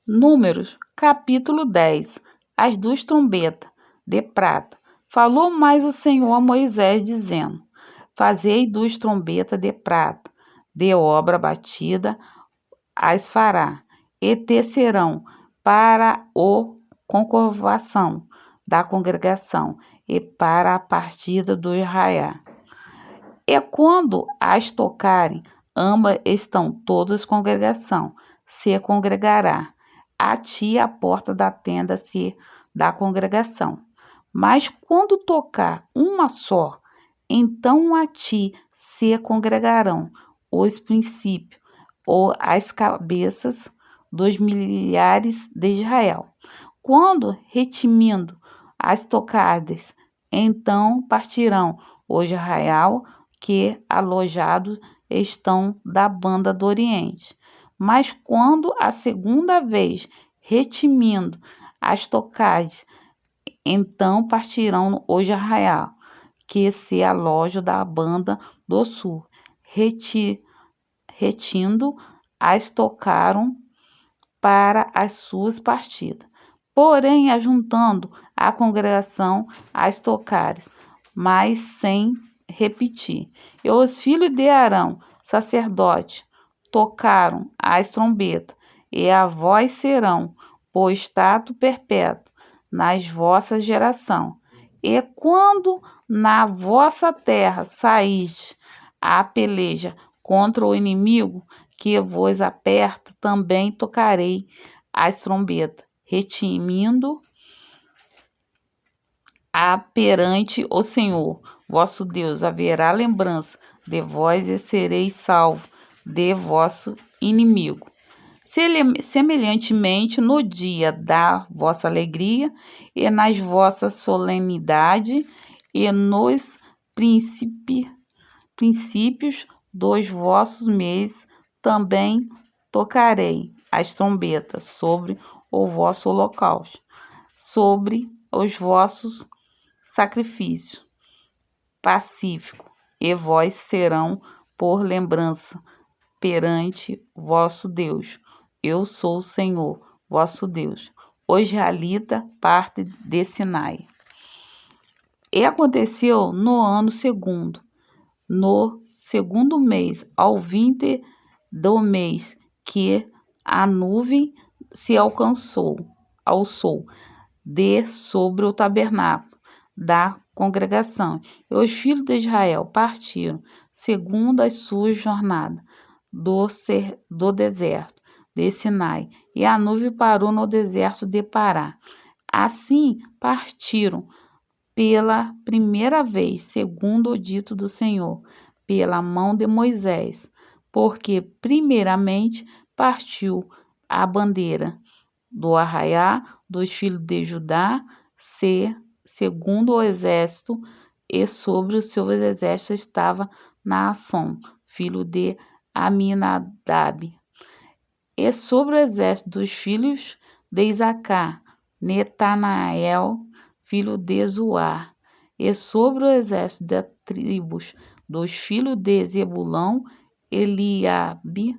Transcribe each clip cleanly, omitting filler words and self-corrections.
Números, capítulo 10. As duas trombetas de prata. Falou mais o Senhor a Moisés, dizendo: Fazei duas trombetas de prata, de obra batida as fará, e tecerão para o concorvação da congregação e para a partida do arraiá. E quando as tocarem, ambas estão todas congregação, se congregará a ti a porta da tenda da congregação. Mas quando tocar uma só, então a ti se congregarão os princípios ou as cabeças dos milhares de Israel. Quando retimindo as tocadas, então partirão os arraial que alojados estão da banda do Oriente. Mas quando a segunda vez retimindo as tocadas, então partirão os arraial que se alojam da banda do sul. Retindo as tocaram para as suas partidas. Porém, ajuntando a congregação as tocares, mas sem repetir. E os filhos de Arão, sacerdote, tocaram as trombetas, e a vós serão por estado perpétuo nas vossas gerações. E quando na vossa terra saís a peleja contra o inimigo que vos aperta, também tocarei as trombetas, retimindo perante o Senhor vosso Deus. Haverá lembrança de vós e sereis salvos de vosso inimigo. Semelhantemente, no dia da vossa alegria e nas vossas solenidades e nos princípios dos vossos meses, também tocarei as trombetas sobre o vosso holocausto, sobre os vossos sacrifícios pacíficos, e vós serão por lembrança perante vosso Deus. Eu sou o Senhor, vosso Deus. O israelita parte de Sinai. E aconteceu no ano segundo, no segundo mês, ao 20 do mês, que a nuvem se alçou de sobre o tabernáculo da congregação. E os filhos de Israel partiram, segundo as suas jornadas, do deserto de Sinai, e a nuvem parou no deserto de Pará. Assim partiram pela primeira vez, segundo o dito do Senhor, pela mão de Moisés, porque primeiramente partiu a bandeira do arraiá dos filhos de Judá, segundo o exército, e sobre o seu exército estava Naasson, filho de Aminadab. E sobre o exército dos filhos de Isacar, Netanael, filho de Zuar. E sobre o exército das tribos dos filhos de Zebulão, Eliabe,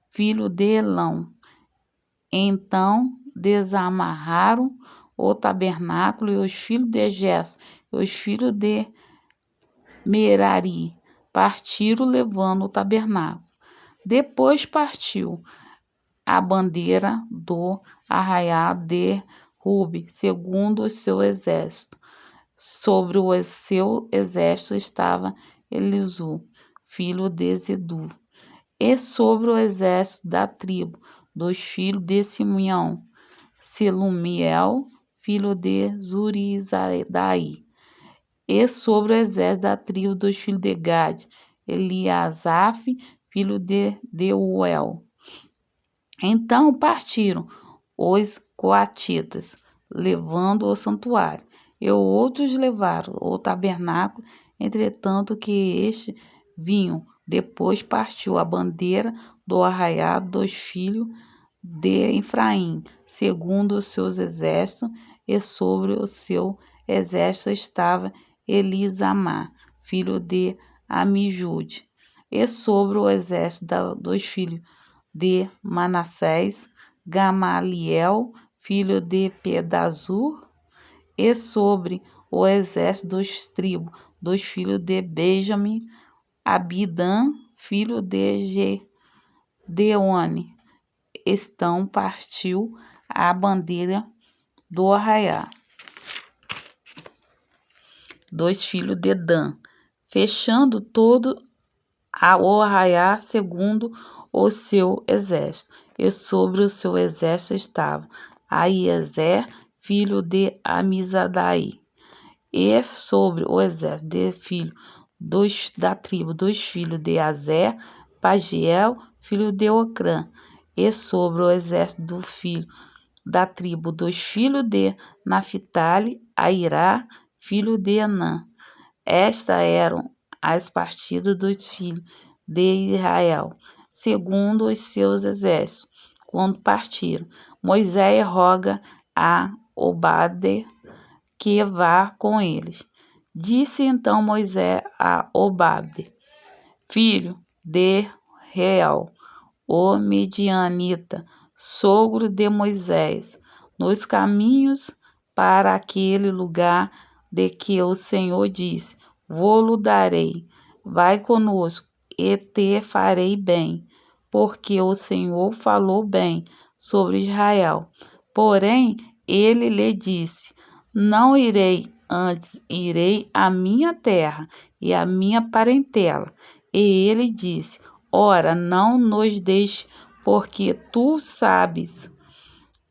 filho de Elão. Então desamarraram o tabernáculo, e os filhos de Gerson, e os filhos de Merari, partiram levando o tabernáculo. Depois partiu a bandeira do arraial de Rubi, segundo o seu exército. Sobre o seu exército estava Elisu, filho de Zedu. E sobre o exército da tribo dos filhos de Simeão, Selumiel, filho de Zurizadai. E sobre o exército da tribo dos filhos de Gade, Eliasaf, filho de Deuel. Então partiram os coatitas, levando o santuário, e outros levaram o tabernáculo, entretanto que estes vinham. Depois partiu a bandeira do arraial dos filhos de Efraim, segundo os seus exércitos, e sobre o seu exército estava Elisamar, filho de Amijude. E sobre o exército dos filhos de Manassés, Gamaliel, filho de Pedazur, e sobre o exército dos tribos dos filhos de Benjamim, Abidã, filho de Gedeone. Então partiu a bandeira do arraial dos filhos de Dan, fechando todo o arraial segundo o seu exército. E sobre o seu exército estava Aiezer, filho de Amizadai. E sobre o exército de filho da tribo dos filhos de Azer, Pagiel, filho de Ocrã. E sobre o exército do filho da tribo dos filhos de Naphtali, Airá, filho de Enã. Estas eram as partidas dos filhos de Israel, segundo os seus exércitos, quando partiram. Moisés roga a Obade que vá com eles. Disse então Moisés a Obade, filho de Reuel, o medianita, sogro de Moisés, nos caminhos para aquele lugar de que o Senhor disse: Vou-lo darei, vai conosco, e te farei bem, porque o Senhor falou bem sobre Israel. Porém, ele lhe disse: Não irei, antes irei à minha terra e à minha parentela. E ele disse: Ora, não nos deixe, porque tu sabes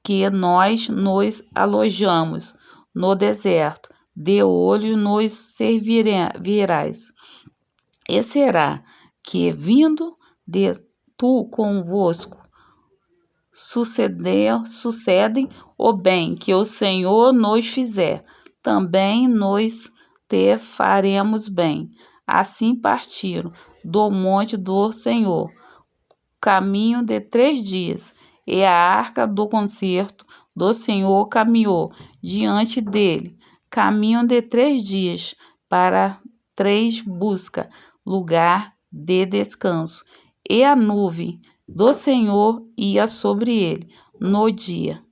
que nós nos alojamos no deserto. De olho nos servirás. E será que, vindo de tu convosco, sucedem o bem que o Senhor nos fizer, também nós te faremos bem. Assim partiram do monte do Senhor, caminho de 3 dias, e a arca do concerto do Senhor caminhou diante dele, caminho de 3 dias, para 3 busca lugar de descanso, e a nuvem do Senhor ia sobre ele no dia,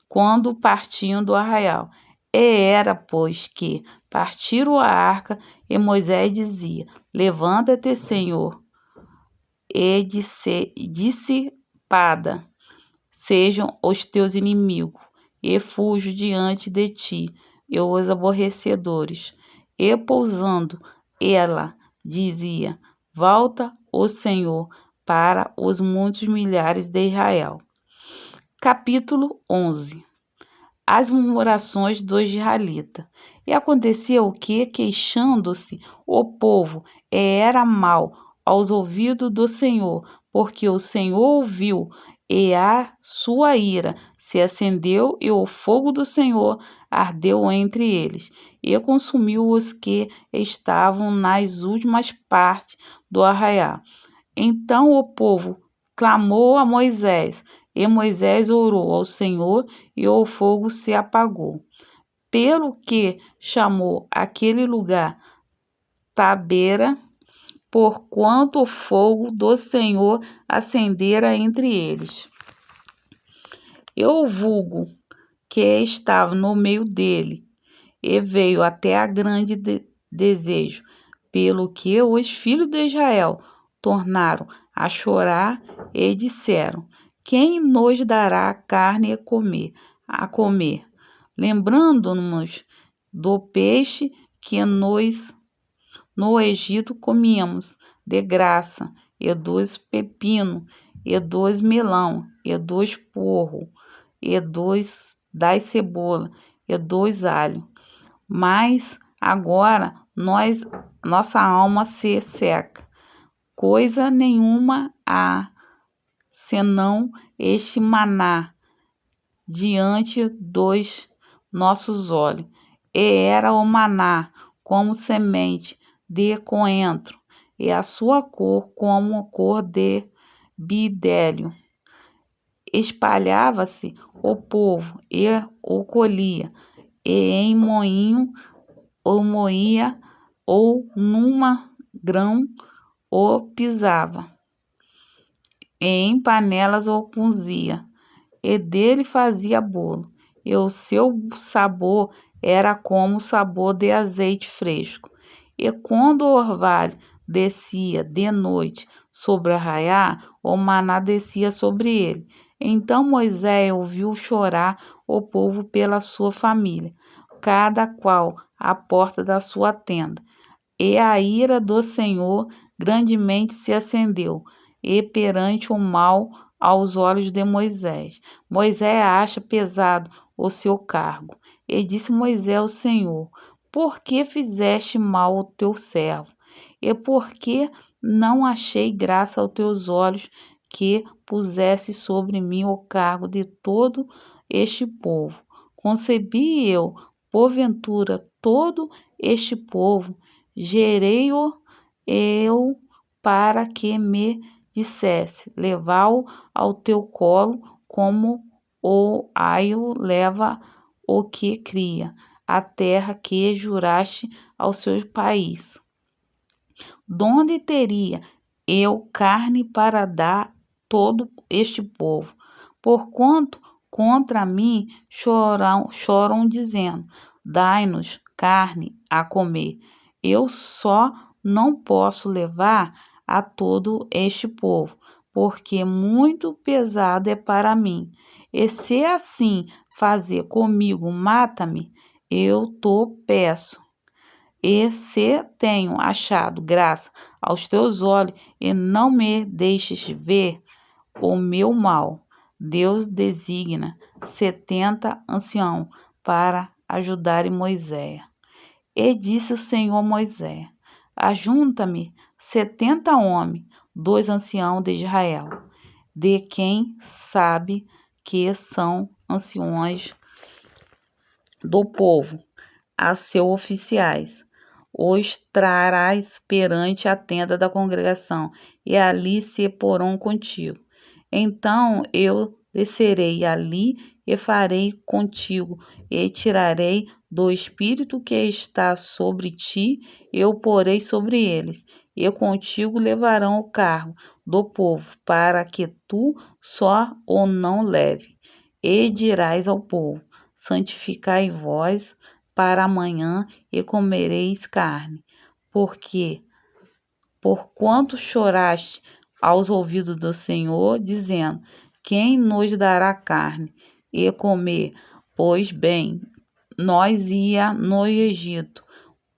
quando partiam do arraial. E era, pois, que partiram a arca, e Moisés dizia: Levanta-te, Senhor, e dissipada sejam os teus inimigos, e fujo diante de ti, e os aborrecedores. E pousando ela, dizia: Volta, ó Senhor, para os muitos milhares de Israel. Capítulo 11. As murmurações dos israelitas. E aconteceu que, queixando-se o povo, era mal aos ouvidos do Senhor, porque o Senhor ouviu, e a sua ira se acendeu, e o fogo do Senhor ardeu entre eles, e consumiu os que estavam nas últimas partes do arraial. Então o povo clamou a Moisés, e Moisés orou ao Senhor, e o fogo se apagou. Pelo que chamou aquele lugar Tabera, porquanto o fogo do Senhor acendera entre eles. E o vulgo que estava no meio dele, e veio até a grande desejo, pelo que os filhos de Israel tornaram a chorar e disseram: Quem nos dará carne a comer? Lembrando-nos do peixe que nós no Egito comíamos de graça, e dos pepinos, e dos melão, e dos porro, e das cebola, e dos alho. Mas agora nossa alma se seca, coisa nenhuma há, senão este maná diante dos nossos olhos. E era o maná como semente de coentro, e a sua cor como a cor de bidélio. Espalhava-se o povo e o colhia, e em moinho o moía, ou numa grão o pisava, e em panelas o cozia, e dele fazia bolo, e o seu sabor era como o sabor de azeite fresco. E quando o orvalho descia de noite sobre o arraial, o maná descia sobre ele. Então Moisés ouviu chorar o povo pela sua família, cada qual à porta da sua tenda. E a ira do Senhor grandemente se acendeu, e perante o mal aos olhos de Moisés. Moisés acha pesado o seu cargo. E disse Moisés ao Senhor: Por que fizeste mal ao teu servo? E por que não achei graça aos teus olhos que pusesse sobre mim o cargo de todo este povo? Concebi eu, porventura, todo este povo, gerei-o eu para que me dissesse: levá-o ao teu colo, como o aio leva o que cria, a terra que juraste ao seu país. Donde teria eu carne para dar todo este povo? Porquanto contra mim choram dizendo: Dai-nos carne a comer. Eu só não posso levar a todo este povo, porque muito pesado é para mim. E se assim fazer comigo, mata-me, eu te peço. E se tenho achado graça aos teus olhos, e não me deixes ver o meu mal, Deus designa 70 anciãos para ajudarem Moisés. E disse o Senhor a Moisés: Ajunta-me 70 homens, dois anciãos de Israel, de quem sabe que são anciões do povo, a seus oficiais. Os trarás perante a tenda da congregação, e ali se porão contigo. Então eu descerei ali e farei contigo, e tirarei do espírito que está sobre ti, eu porei sobre eles, e contigo levarão o cargo do povo, para que tu só o não leve. E dirás ao povo: santificai vós para amanhã e comereis carne, porque porquanto choraste aos ouvidos do Senhor, dizendo: Quem nos dará carne e comer? Pois bem, nós ia no Egito,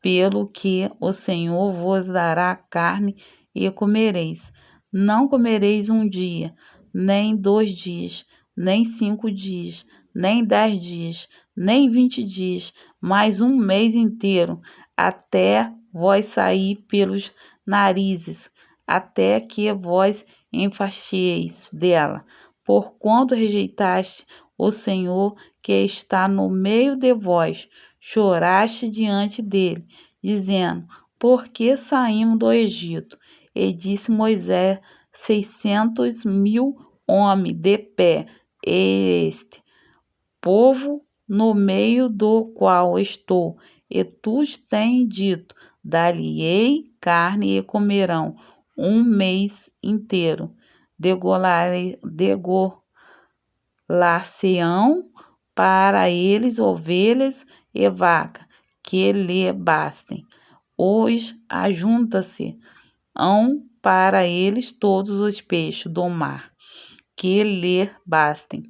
pelo que o Senhor vos dará carne e comereis. Não comereis um dia, nem 2 dias, nem 5 dias, nem 10 dias, nem 20 dias, mas um mês inteiro, até vós sair pelos narizes, até que vós enfaixeis dela. Porquanto rejeitaste o Senhor que está no meio de vós, choraste diante dele, dizendo: Por que saímos do Egito? E disse Moisés: 600.000 homens de pé, este povo no meio do qual estou, e tu tens dito: Dar-lhe-ei carne e comerão um mês inteiro. Degolar-se-ão para eles ovelhas e vaca, que lhe bastem. Hoje ajunta-se-ão para eles todos os peixes do mar, que lhe bastem.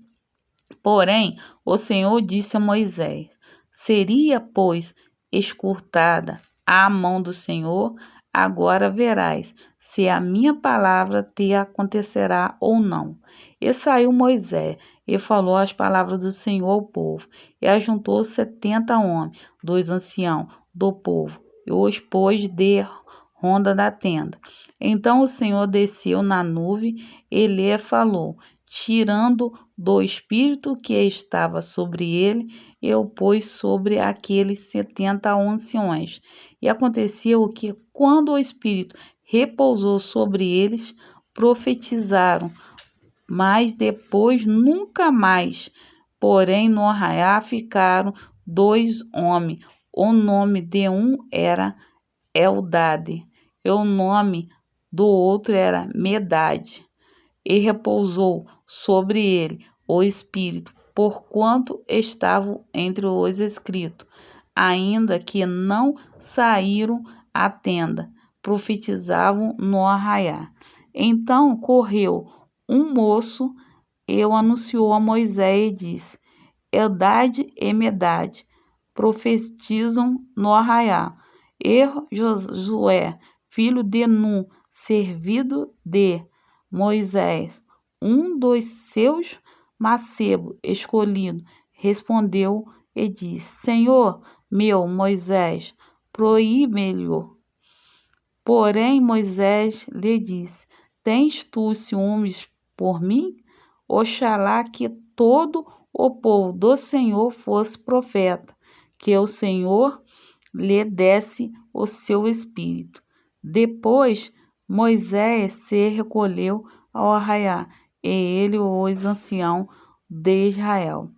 Porém, o Senhor disse a Moisés: Seria, pois, escurtada a mão do Senhor? Agora verás se a minha palavra te acontecerá ou não. E saiu Moisés e falou as palavras do Senhor ao povo, e ajuntou 70 homens, dois anciãos do povo, e os pôs de ronda da tenda. Então o Senhor desceu na nuvem e lhe falou, tirando do espírito que estava sobre ele, e o pôs sobre aqueles 70 anciões. E aconteceu que, quando o espírito repousou sobre eles, profetizaram, mas depois nunca mais. Porém, no arraial ficaram 2 homens. O nome de um era Eldade, e o nome do outro era Medade. E repousou sobre ele o espírito, porquanto estavam entre os escritos, ainda que não saíram à tenda, profetizavam no arraiar. Então correu um moço e anunciou a Moisés e disse: Eldade e Medade profetizam no arraial. E Josué, filho de Nun, servido de Moisés, um dos seus mancebos escolhidos, respondeu e disse: Senhor meu Moisés, proíbe-lhe. Porém Moisés lhe disse: Tens tu ciúmes por mim? Oxalá que todo o povo do Senhor fosse profeta, que o Senhor lhe desse o seu espírito. Depois Moisés se recolheu ao arraial, e ele os anciãos de Israel.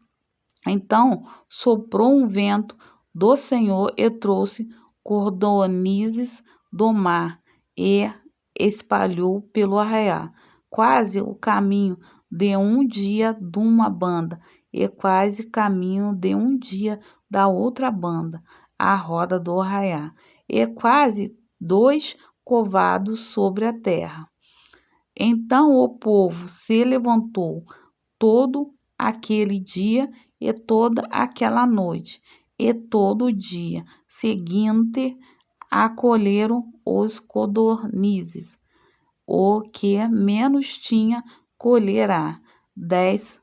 Então soprou um vento do Senhor e trouxe cordonizes do mar e espalhou pelo arraial, quase o caminho de um dia de uma banda e quase caminho de um dia da outra banda, à roda do arraial, e quase 2 covados sobre a terra. Então o povo se levantou todo aquele dia e toda aquela noite, e todo o dia seguinte acolheram os codornizes. O que menos tinha colherá. 10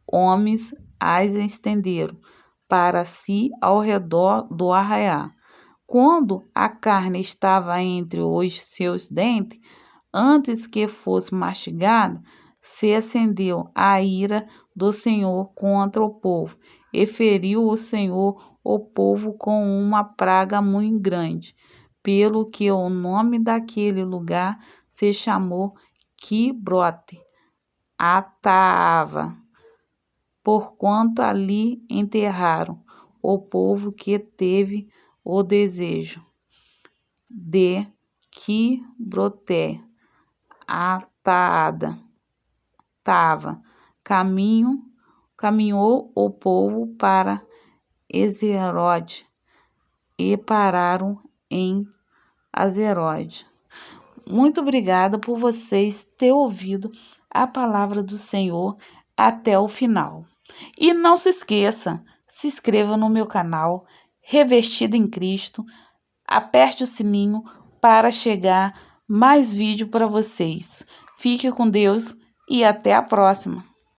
homens as estenderam para si ao redor do arraial. Quando a carne estava entre os seus dentes, antes que fosse mastigada, se acendeu a ira do Senhor contra o povo, e feriu o Senhor o povo com uma praga muito grande, pelo que o nome daquele lugar se chamou Quibrote Ataava, porquanto ali enterraram o povo que teve o desejo de Quibrote Ataada. Caminhou o povo para Ezerode e pararam em Azerode. Muito obrigada por vocês terem ouvido a palavra do Senhor até o final. E não se esqueça, se inscreva no meu canal, Revestida em Cristo, aperte o sininho para chegar mais vídeo para vocês. Fique com Deus e até a próxima!